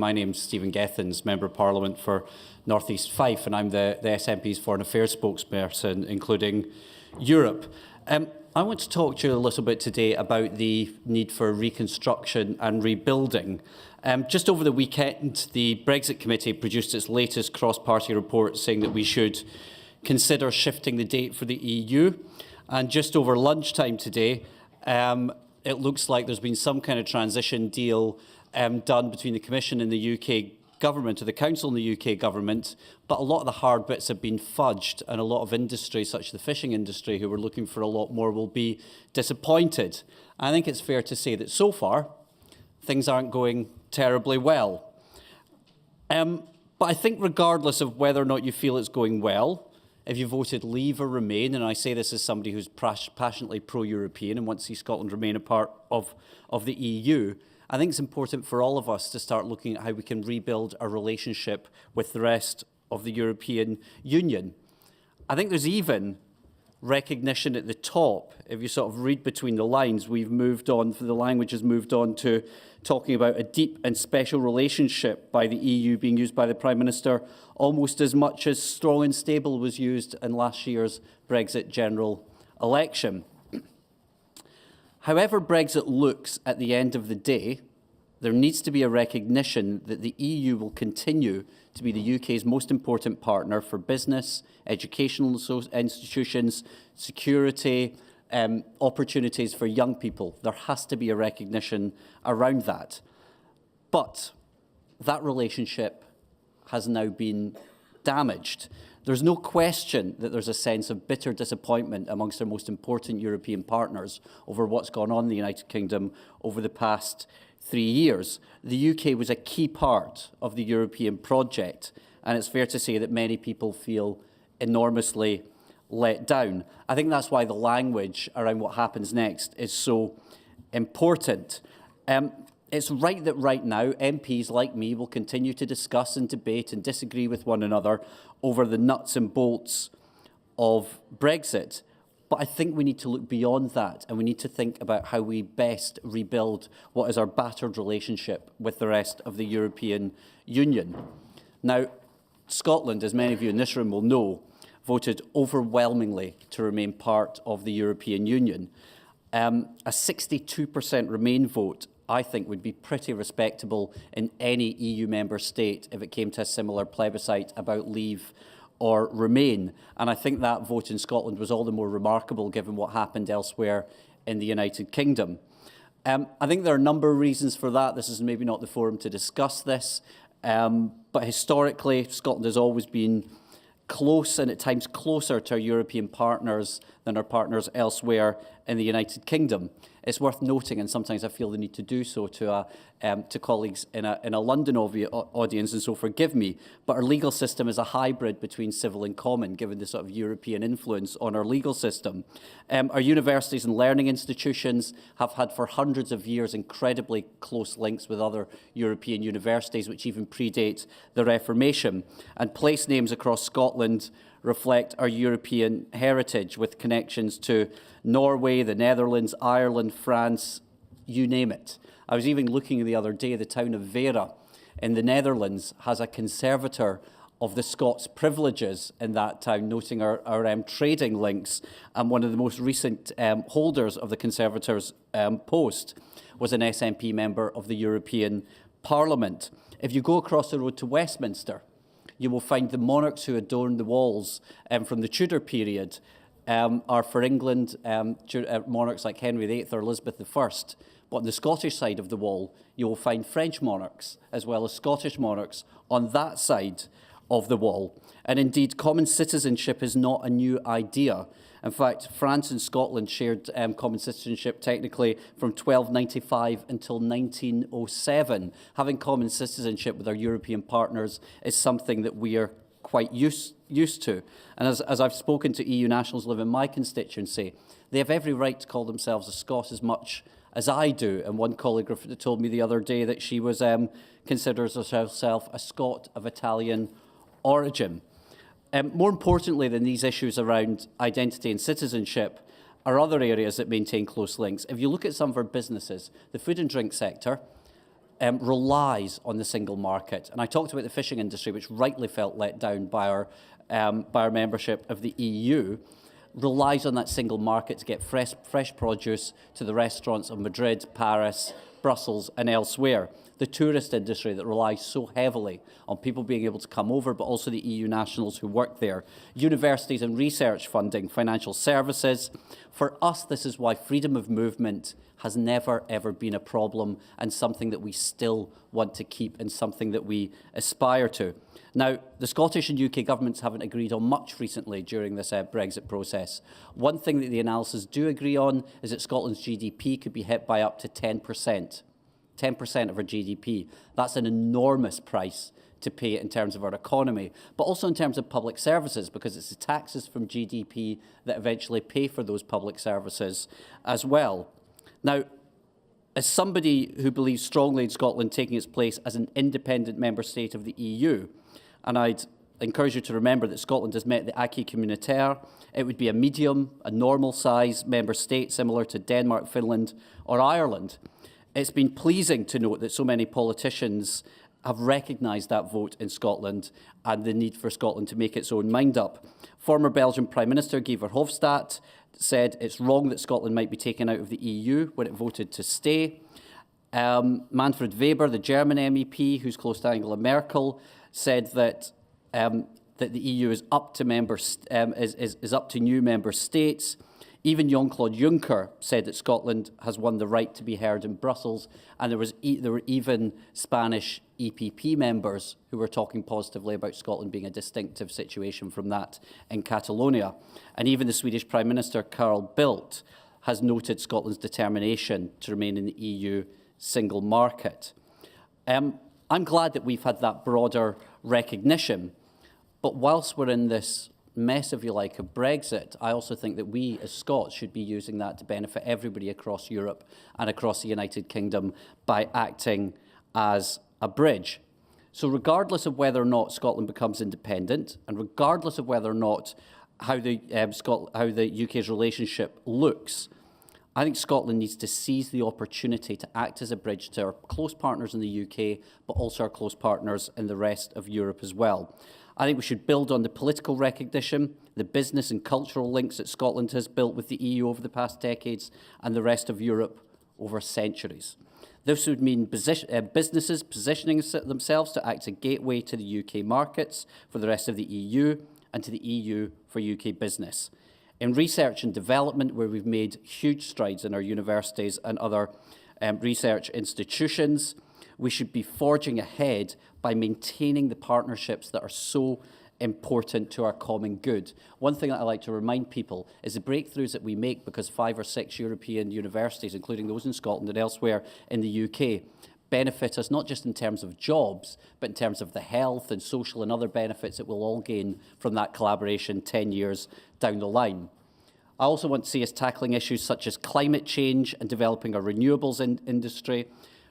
My name's Stephen Gethins, Member of Parliament for North East Fife, and I'm the SNP's Foreign Affairs spokesperson, including Europe. I want to talk to you a little bit today about the need for reconstruction and rebuilding. Just over the weekend, the Brexit Committee produced its latest cross-party report saying that we should consider shifting the date for the EU. And just over lunchtime today, it looks like there's been some kind of transition deal done between the Commission and the UK Government, or the Council and the UK Government, but a lot of the hard bits have been fudged, and a lot of industry, such as the fishing industry, who were looking for a lot more, will be disappointed. I think it's fair to say that so far, things aren't going terribly well. But I think regardless of whether or not you feel it's going well, if you voted Leave or Remain, and I say this as somebody who's passionately pro-European and wants to see Scotland remain a part of the EU, I think it's important for all of us to start looking at how we can rebuild our relationship with the rest of the European Union. I think there's even recognition at the top. If you sort of read between the lines, we've moved on, the language has moved on to talking about a deep and special relationship by the EU being used by the Prime Minister almost as much as strong and stable was used in last year's Brexit general election. However Brexit looks at the end of the day, there needs to be a recognition that the EU will continue to be the UK's most important partner for business, educational institutions, security, opportunities for young people. There has to be a recognition around that. But that relationship has now been damaged. There's no question that there's a sense of bitter disappointment amongst our most important European partners over what's gone on in the United Kingdom over the past 3 years. The UK was a key part of the European project, and it's fair to say that many people feel enormously let down. I think that's why the language around what happens next is so important. It's right that right now MPs like me will continue to discuss and debate and disagree with one another over the nuts and bolts of Brexit. But I think we need to look beyond that, and we need to think about how we best rebuild what is our battered relationship with the rest of the European Union. Now, Scotland, as many of you in this room will know, voted overwhelmingly to remain part of the European Union. A 62% Remain vote, I think, would be pretty respectable in any EU member state if it came to a similar plebiscite about Leave or Remain. And I think that vote in Scotland was all the more remarkable given what happened elsewhere in the United Kingdom. I think there are a number of reasons for that. This is maybe not the forum to discuss this, but historically Scotland has always been close, and at times closer, to our European partners than our partners elsewhere in the United Kingdom. It's worth noting, and sometimes I feel the need to do so to colleagues in a London audience, and so forgive me, but our legal system is a hybrid between civil and common, given the sort of European influence on our legal system. Our universities and learning institutions have had for hundreds of years incredibly close links with other European universities, which even predate the Reformation. And place names across Scotland reflect our European heritage, with connections to Norway, the Netherlands, Ireland, France, you name it. I was even looking the other day, the town of Vera in the Netherlands has a conservator of the Scots privileges in that town, noting our trading links. And one of the most recent holders of the conservator's post was an SNP member of the European Parliament. If you go across the road to Westminster, you will find the monarchs who adorn the walls from the Tudor period are for England monarchs like Henry VIII or Elizabeth I. But on the Scottish side of the wall, you will find French monarchs as well as Scottish monarchs on that side of the wall. And indeed, common citizenship is not a new idea. In fact, France and Scotland shared common citizenship technically from 1295 until 1907. Having common citizenship with our European partners is something that we are quite used to. And as I've spoken to EU nationals who live in my constituency, they have every right to call themselves a Scot as much as I do. And one colleague told me the other day that she was considers herself a Scot of Italian origin. More importantly than these issues around identity and citizenship are other areas that maintain close links. If you look at some of our businesses, the food and drink sector, relies on the single market. And I talked about the fishing industry, which rightly felt let down by our membership of the EU, relies on that single market to get fresh produce to the restaurants of Madrid, Paris, Brussels and elsewhere. The tourist industry that relies so heavily on people being able to come over, but also the EU nationals who work there. Universities and research funding, financial services. For us, this is why freedom of movement has never, ever been a problem and something that we still want to keep and something that we aspire to. Now, the Scottish and UK governments haven't agreed on much recently during this Brexit process. One thing that the analysis do agree on is that Scotland's GDP could be hit by up to 10%. 10% of our GDP. That's an enormous price to pay in terms of our economy, but also in terms of public services, because it's the taxes from GDP that eventually pay for those public services as well. Now, as somebody who believes strongly in Scotland taking its place as an independent member state of the EU, and I'd encourage you to remember that Scotland has met the acquis communautaire. It would be a medium, a normal size member state similar to Denmark, Finland or Ireland. It's been pleasing to note that so many politicians have recognised that vote in Scotland and the need for Scotland to make its own mind up. Former Belgian Prime Minister Guy Verhofstadt said it's wrong that Scotland might be taken out of the EU when it voted to stay. Manfred Weber, the German MEP, who's close to Angela Merkel, said that that the EU is up to new member states. Even Jean-Claude Juncker said that Scotland has won the right to be heard in Brussels, and there were even Spanish EPP members who were talking positively about Scotland being a distinctive situation from that in Catalonia. And even the Swedish Prime Minister, Carl Bildt, has noted Scotland's determination to remain in the EU single market. I'm glad that we've had that broader recognition, but whilst we're in this mess, if you like, of Brexit, I also think that we as Scots should be using that to benefit everybody across Europe and across the United Kingdom by acting as a bridge. So regardless of whether or not Scotland becomes independent, and regardless of whether or not how the UK's relationship looks, I think Scotland needs to seize the opportunity to act as a bridge to our close partners in the UK, but also our close partners in the rest of Europe as well. I think we should build on the political recognition, the business and cultural links that Scotland has built with the EU over the past decades and the rest of Europe over centuries. This would mean businesses positioning themselves to act as a gateway to the UK markets for the rest of the EU and to the EU for UK business. In research and development, where we've made huge strides in our universities and other research institutions, we should be forging ahead by maintaining the partnerships that are so important to our common good. One thing that I like to remind people is the breakthroughs that we make because 5 or 6 European universities, including those in Scotland and elsewhere in the UK, benefit us not just in terms of jobs, but in terms of the health and social and other benefits that we'll all gain from that collaboration 10 years down the line. I also want to see us tackling issues such as climate change and developing a renewables industry,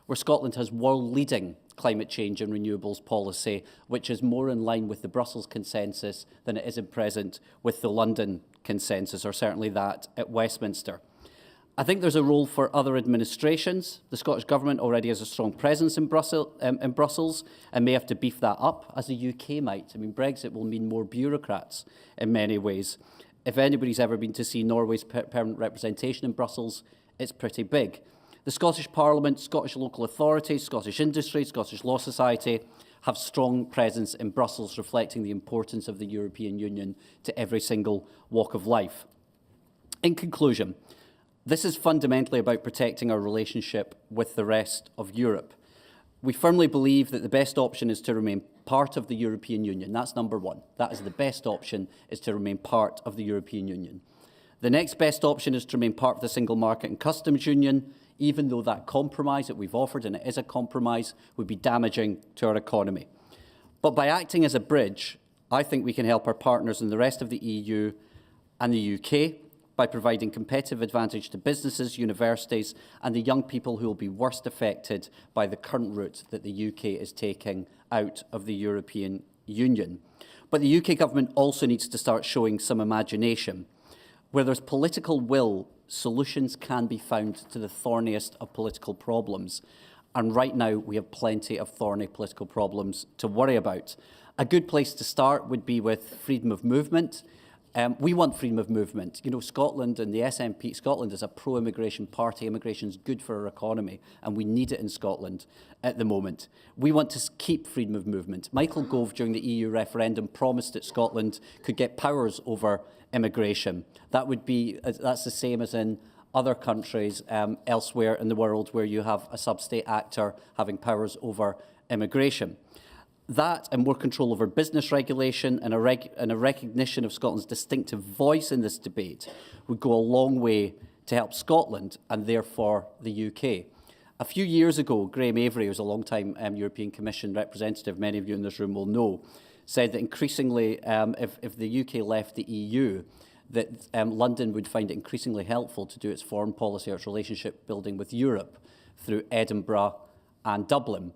where Scotland has world-leading climate change and renewables policy, which is more in line with the Brussels consensus than it is at present with the London consensus, or certainly that at Westminster. I think there's a role for other administrations. The Scottish Government already has a strong presence in Brussels and may have to beef that up, as the UK might. I mean, Brexit will mean more bureaucrats in many ways. If anybody's ever been to see Norway's permanent representation in Brussels, it's pretty big. The Scottish Parliament, Scottish local authorities, Scottish industry, Scottish Law Society have strong presence in Brussels, reflecting the importance of the European Union to every single walk of life. In conclusion, this is fundamentally about protecting our relationship with the rest of Europe. We firmly believe that the best option is to remain part of the European Union. That's number one. That is the best option, is to remain part of the European Union. The next best option is to remain part of the Single Market and Customs Union, even though that compromise that we've offered, and it is a compromise, would be damaging to our economy. But by acting as a bridge, I think we can help our partners in the rest of the EU and the UK by providing competitive advantage to businesses, universities and the young people who will be worst affected by the current route that the UK is taking out of the European Union. But the UK government also needs to start showing some imagination. Where there's political will, solutions can be found to the thorniest of political problems. And right now, we have plenty of thorny political problems to worry about. A good place to start would be with freedom of movement. We want freedom of movement. You know, Scotland and the SNP, Scotland is a pro-immigration party. Immigration is good for our economy, and we need it in Scotland at the moment. We want to keep freedom of movement. Michael Gove, during the EU referendum, promised that Scotland could get powers over immigration. That's the same as in other countries elsewhere in the world where you have a sub-state actor having powers over immigration. That and more control over business regulation and a recognition of Scotland's distinctive voice in this debate would go a long way to help Scotland and therefore the UK. A few years ago, Graham Avery, who was a long-time European Commission representative, many of you in this room will know, said that increasingly, if the UK left the EU, that London would find it increasingly helpful to do its foreign policy or its relationship building with Europe through Edinburgh and Dublin.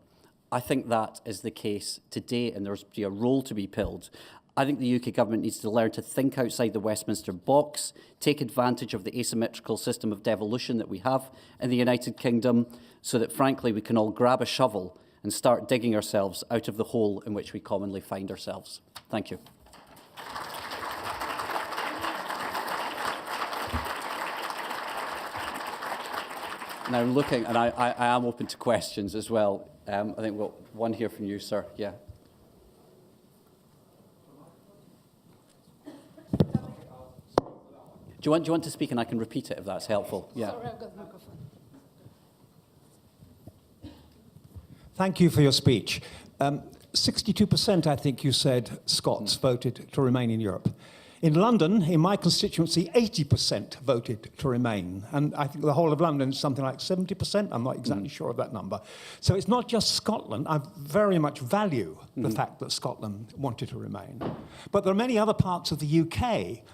I think that is the case today, and there's a role to be filled. I think the UK government needs to learn to think outside the Westminster box, take advantage of the asymmetrical system of devolution that we have in the United Kingdom, so that, frankly, we can all grab a shovel and start digging ourselves out of the hole in which we commonly find ourselves. Thank you. Now, looking, and I am open to questions as well. I think we've got one here from you, sir. Yeah. Do you want to speak, and I can repeat it if that's helpful? Yeah. Sorry, I've got the microphone. Thank you for your speech. 62%, I think you said, Scots voted to remain in Europe. In London, in my constituency, 80% voted to remain. And I think the whole of London is something like 70%. I'm not exactly sure of that number. So it's not just Scotland. I very much value the fact that Scotland wanted to remain. But there are many other parts of the UK.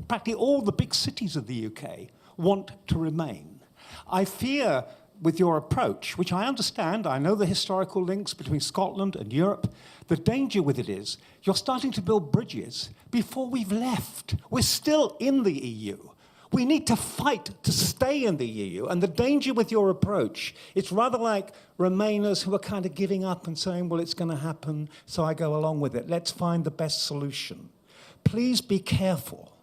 Practically all the big cities of the UK want to remain. I fear with your approach, which I understand, I know the historical links between Scotland and Europe, the danger with it is you're starting to build bridges before we've left. We're still in the EU. We need to fight to stay in the EU. And the danger with your approach, it's rather like Remainers who are kind of giving up and saying, well, it's going to happen, so I go along with it. Let's find the best solution. Please be careful.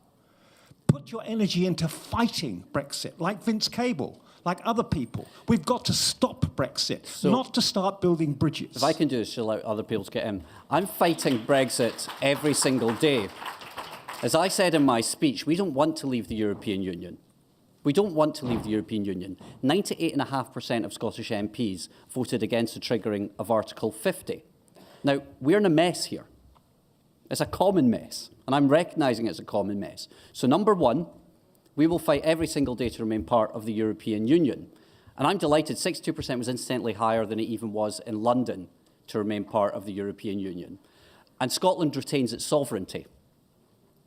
Put your energy into fighting Brexit, like Vince Cable, like other people. We've got to stop Brexit, not to start building bridges. If I can do this, allow other people to get in. I'm fighting Brexit every single day. As I said in my speech, we don't want to leave the European Union. We don't want to leave the European Union. 98.5% of Scottish MPs voted against the triggering of Article 50. Now, we're in a mess here. It's a common mess, and I'm recognising it's a common mess. So, number one, we will fight every single day to remain part of the European Union. And I'm delighted 62% was incidentally higher than it even was in London to remain part of the European Union. And Scotland retains its sovereignty.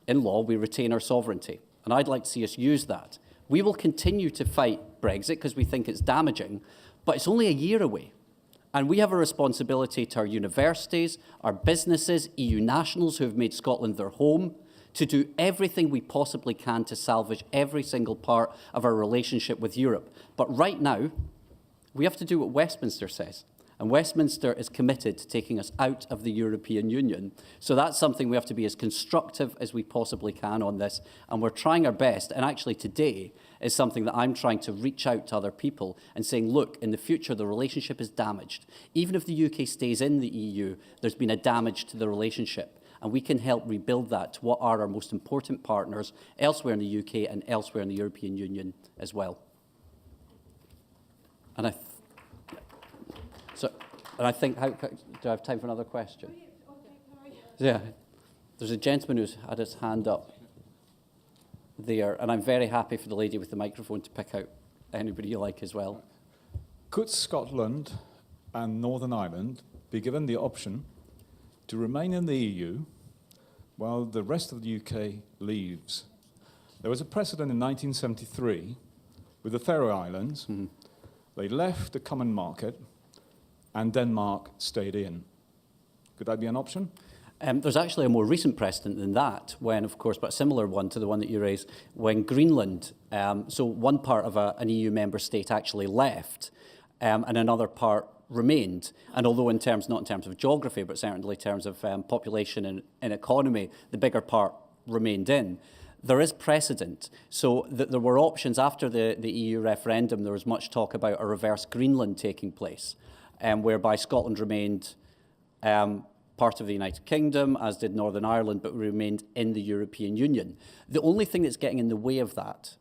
In law, we retain our sovereignty. And I'd like to see us use that. We will continue to fight Brexit because we think it's damaging, but it's only a year away. And we have a responsibility to our universities, our businesses, EU nationals who have made Scotland their home, to do everything we possibly can to salvage every single part of our relationship with Europe. But right now, we have to do what Westminster says. And Westminster is committed to taking us out of the European Union. So that's something we have to be as constructive as we possibly can on this. And we're trying our best. And actually today is something that I'm trying to reach out to other people and saying, look, in the future, the relationship is damaged. Even if the UK stays in the EU, there's been a damage to the relationship. And we can help rebuild that to what are our most important partners elsewhere in the UK and elsewhere in the European Union as well. And I think, do I have time for another question? Yeah. There's a gentleman who's had his hand up there, and I'm very happy for the lady with the microphone to pick out anybody you like as well. Could Scotland and Northern Ireland be given the option to remain in the EU while the rest of the UK leaves? There was a precedent in 1973 with the Faroe Islands. Mm-hmm. They left the common market and Denmark stayed in. Could that be an option? There's actually a more recent precedent than that when, of course, but a similar one to the one that you raised, when Greenland, so one part of an EU member state actually left, and another part remained. And although not in terms of geography, but certainly in terms of population and economy, the bigger part remained in. There is precedent. So there were options after the EU referendum. There was much talk about a reverse Greenland taking place, whereby Scotland remained part of the United Kingdom, as did Northern Ireland, but remained in the European Union. The only thing that's getting in the way of that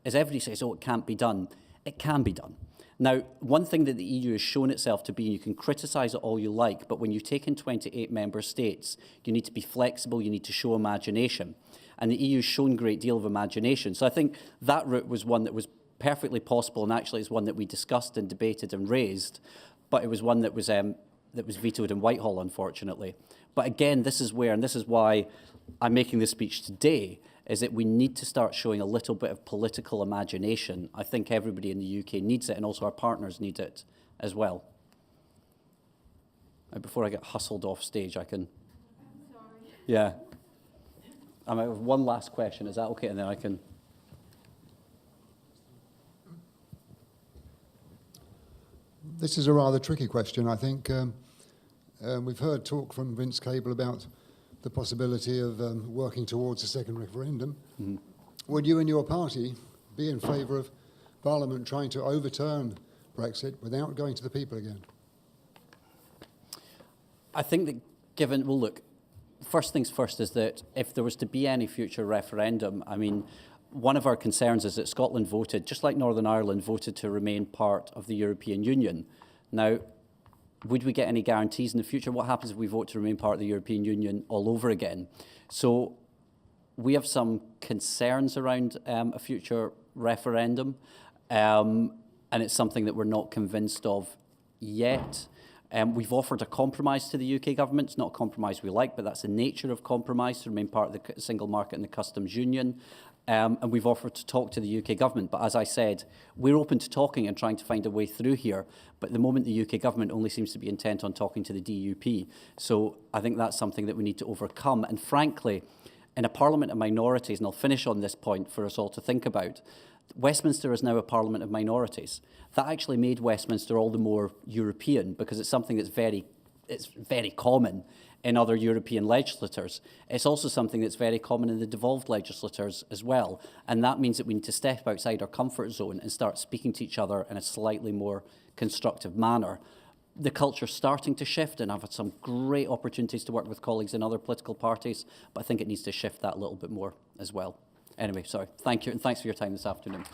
is everybody says, oh, it can't be done. It can be done. Now, one thing that the EU has shown itself to be, you can criticise it all you like, but when you take in 28 member states, you need to be flexible, you need to show imagination. And the EU's shown a great deal of imagination. So I think that route was one that was perfectly possible, and actually it's one that we discussed and debated and raised, but it was one that was vetoed in Whitehall, unfortunately. But again, this is where, and this is why I'm making this speech today, is that we need to start showing a little bit of political imagination. I think everybody in the UK needs it, and also our partners need it as well. Before I get hustled off stage, I can... Sorry. Yeah. I might have one last question. Is that okay? And then I can... This is a rather tricky question, I think. We've heard talk from Vince Cable about the possibility of working towards a second referendum. Mm-hmm. Would you and your party be in favour of Parliament trying to overturn Brexit without going to the people again? I think that given, well, look, first things first is that if there was to be any future referendum, I mean, one of our concerns is that Scotland voted, just like Northern Ireland, voted to remain part of the European Union. Now, would we get any guarantees in the future? What happens if we vote to remain part of the European Union all over again? So we have some concerns around a future referendum, and it's something that we're not convinced of yet. We've offered a compromise to the UK government. It's not a compromise we like, but that's the nature of compromise, to remain part of the single market and the customs union. And we've offered to talk to the UK government. But as I said, we're open to talking and trying to find a way through here. But at the moment, the UK government only seems to be intent on talking to the DUP. So I think that's something that we need to overcome. And frankly, in a parliament of minorities, and I'll finish on this point for us all to think about, Westminster is now a parliament of minorities. That actually made Westminster all the more European, because it's something that's very common in other European legislators. It's also something that's very common in the devolved legislators as well. And that means that we need to step outside our comfort zone and start speaking to each other in a slightly more constructive manner. The culture's starting to shift, and I've had some great opportunities to work with colleagues in other political parties, but I think it needs to shift that a little bit more as well. Anyway, sorry. Thank you, and thanks for your time this afternoon.